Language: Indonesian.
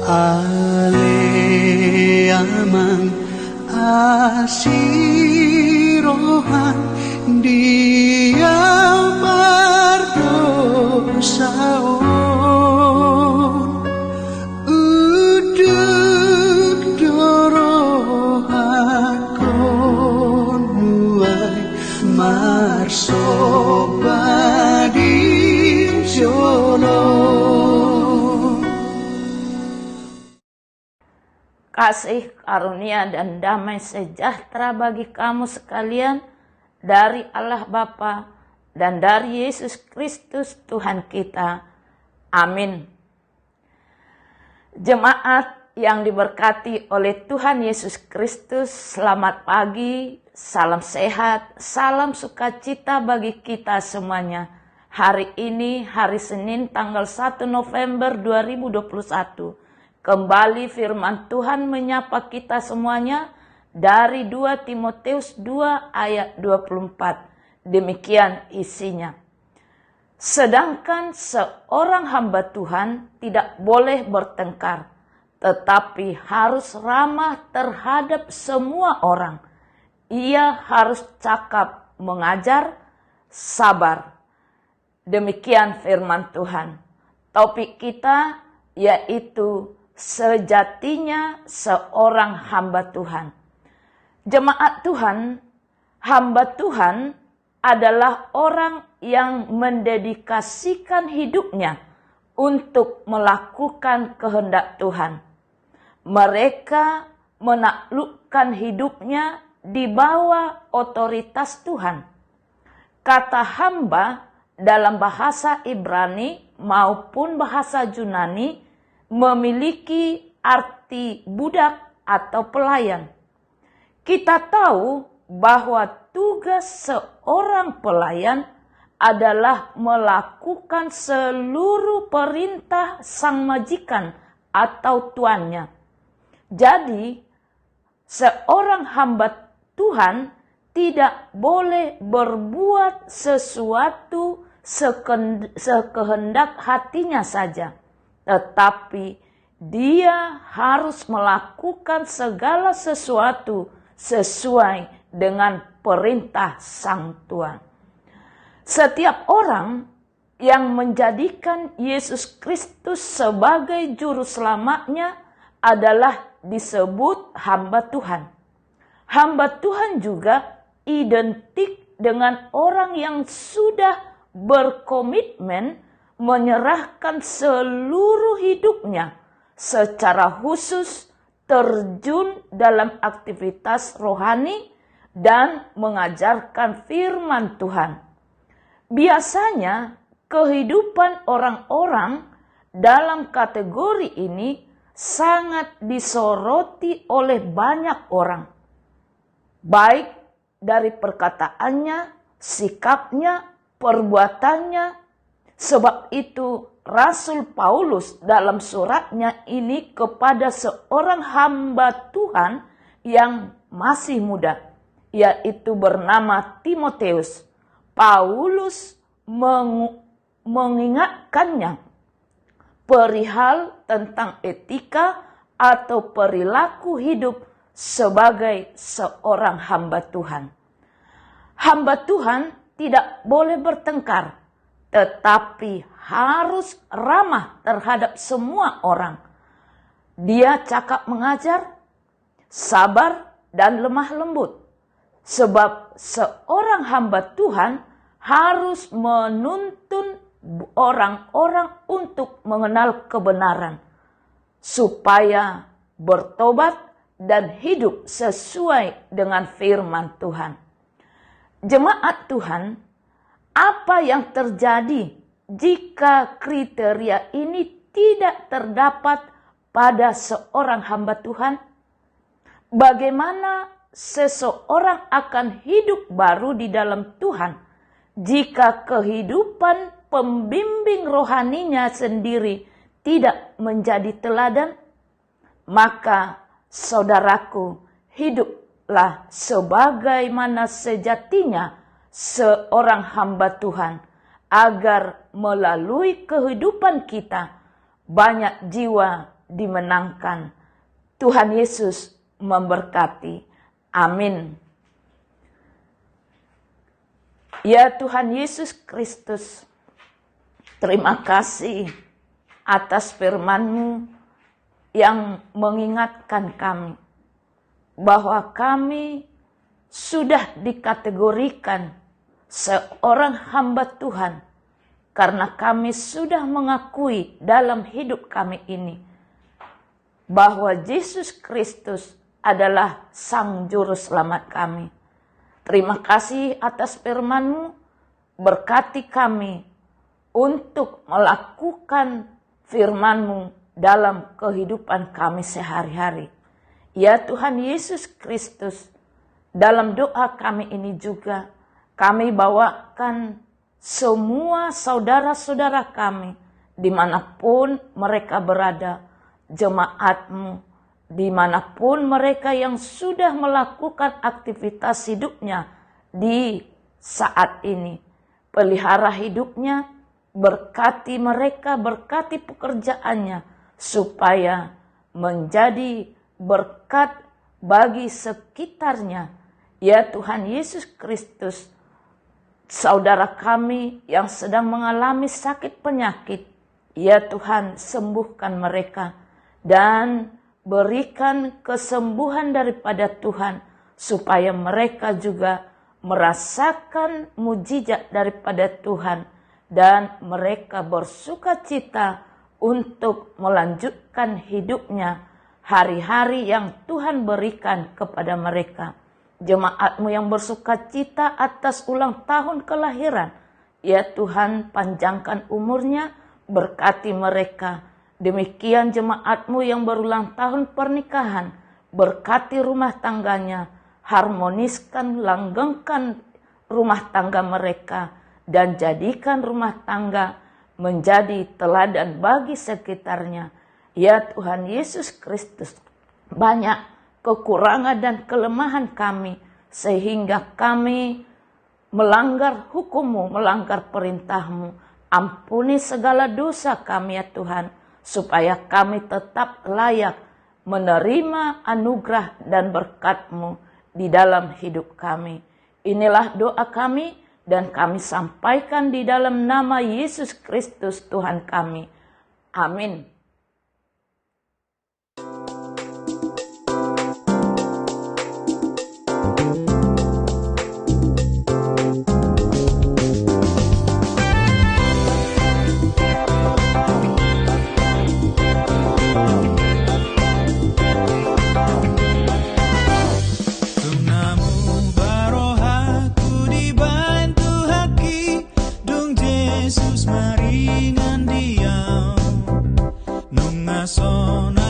Aleaman asirohan dia berdosaon uduk dorohan konuai marsobadi jolo. Kasih, karunia, dan damai sejahtera bagi kamu sekalian dari Allah Bapa dan dari Yesus Kristus Tuhan kita. Amin. Jemaat yang diberkati oleh Tuhan Yesus Kristus, selamat pagi, salam sehat, salam sukacita bagi kita semuanya. Hari ini, hari Senin tanggal 1 November 2021. Kembali firman Tuhan menyapa kita semuanya dari 2 Timotius 2 ayat 24. Demikian isinya. Sedangkan seorang hamba Tuhan tidak boleh bertengkar, tetapi harus ramah terhadap semua orang. Ia harus cakap, mengajar, sabar. Demikian firman Tuhan. Topik kita yaitu sejatinya seorang hamba Tuhan. Jemaat Tuhan, hamba Tuhan adalah orang yang mendedikasikan hidupnya untuk melakukan kehendak Tuhan. Mereka menaklukkan hidupnya di bawah otoritas Tuhan. Kata hamba dalam bahasa Ibrani maupun bahasa Yunani memiliki arti budak atau pelayan. Kita tahu bahwa tugas seorang pelayan adalah melakukan seluruh perintah sang majikan atau tuannya. Jadi, seorang hamba Tuhan tidak boleh berbuat sesuatu sekehendak hatinya saja. Tetapi dia harus melakukan segala sesuatu sesuai dengan perintah Sang Tuhan. Setiap orang yang menjadikan Yesus Kristus sebagai juru selamatnya adalah disebut hamba Tuhan. Hamba Tuhan juga identik dengan orang yang sudah berkomitmen menyerahkan seluruh hidupnya secara khusus terjun dalam aktivitas rohani dan mengajarkan firman Tuhan. Biasanya kehidupan orang-orang dalam kategori ini sangat disoroti oleh banyak orang, baik dari perkataannya, sikapnya, perbuatannya. Sebab itu Rasul Paulus dalam suratnya ini kepada seorang hamba Tuhan yang masih muda, yaitu bernama Timotius, Paulus mengingatkannya perihal tentang etika atau perilaku hidup sebagai seorang hamba Tuhan. Hamba Tuhan tidak boleh bertengkar, tetapi harus ramah terhadap semua orang. Dia cakap mengajar, sabar, dan lemah lembut. Sebab seorang hamba Tuhan harus menuntun orang-orang untuk mengenal kebenaran, supaya bertobat dan hidup sesuai dengan firman Tuhan. Jemaat Tuhan, apa yang terjadi jika kriteria ini tidak terdapat pada seorang hamba Tuhan? Bagaimana seseorang akan hidup baru di dalam Tuhan jika kehidupan pembimbing rohaninya sendiri tidak menjadi teladan? Maka saudaraku, hiduplah sebagaimana sejatinya seorang hamba Tuhan, agar melalui kehidupan kita banyak jiwa dimenangkan. Tuhan Yesus memberkati. Amin. Ya Tuhan Yesus Kristus, terima kasih atas firman-Mu yang mengingatkan kami bahwa kami sudah dikategorikan seorang hamba Tuhan karena kami sudah mengakui dalam hidup kami ini bahwa Yesus Kristus adalah Sang Juru Selamat kami. Terima kasih atas firman-Mu, berkati kami untuk melakukan firman-Mu dalam kehidupan kami sehari-hari. Ya Tuhan Yesus Kristus, dalam doa kami ini juga, kami bawakan semua saudara-saudara kami, dimanapun mereka berada, jemaat-Mu, dimanapun mereka yang sudah melakukan aktivitas hidupnya di saat ini. Pelihara hidupnya, berkati mereka, berkati pekerjaannya, supaya menjadi berkat bagi sekitarnya. Ya Tuhan Yesus Kristus, saudara kami yang sedang mengalami sakit penyakit, ya Tuhan sembuhkan mereka dan berikan kesembuhan daripada Tuhan, supaya mereka juga merasakan mujizat daripada Tuhan dan mereka bersukacita untuk melanjutkan hidupnya hari-hari yang Tuhan berikan kepada mereka. Jemaat-Mu yang bersukacita atas ulang tahun kelahiran, ya Tuhan panjangkan umurnya, berkati mereka. Demikian jemaat-Mu yang berulang tahun pernikahan, berkati rumah tangganya, harmoniskan, langgengkan rumah tangga mereka, dan jadikan rumah tangga menjadi teladan bagi sekitarnya. Ya Tuhan Yesus Kristus, banyak kekurangan dan kelemahan kami, sehingga kami melanggar hukum-Mu, melanggar perintah-Mu. Ampuni segala dosa kami ya Tuhan, supaya kami tetap layak menerima anugerah dan berkat-Mu di dalam hidup kami. Inilah doa kami dan kami sampaikan di dalam nama Yesus Kristus Tuhan kami. Amin. Maringan diam nung ngasona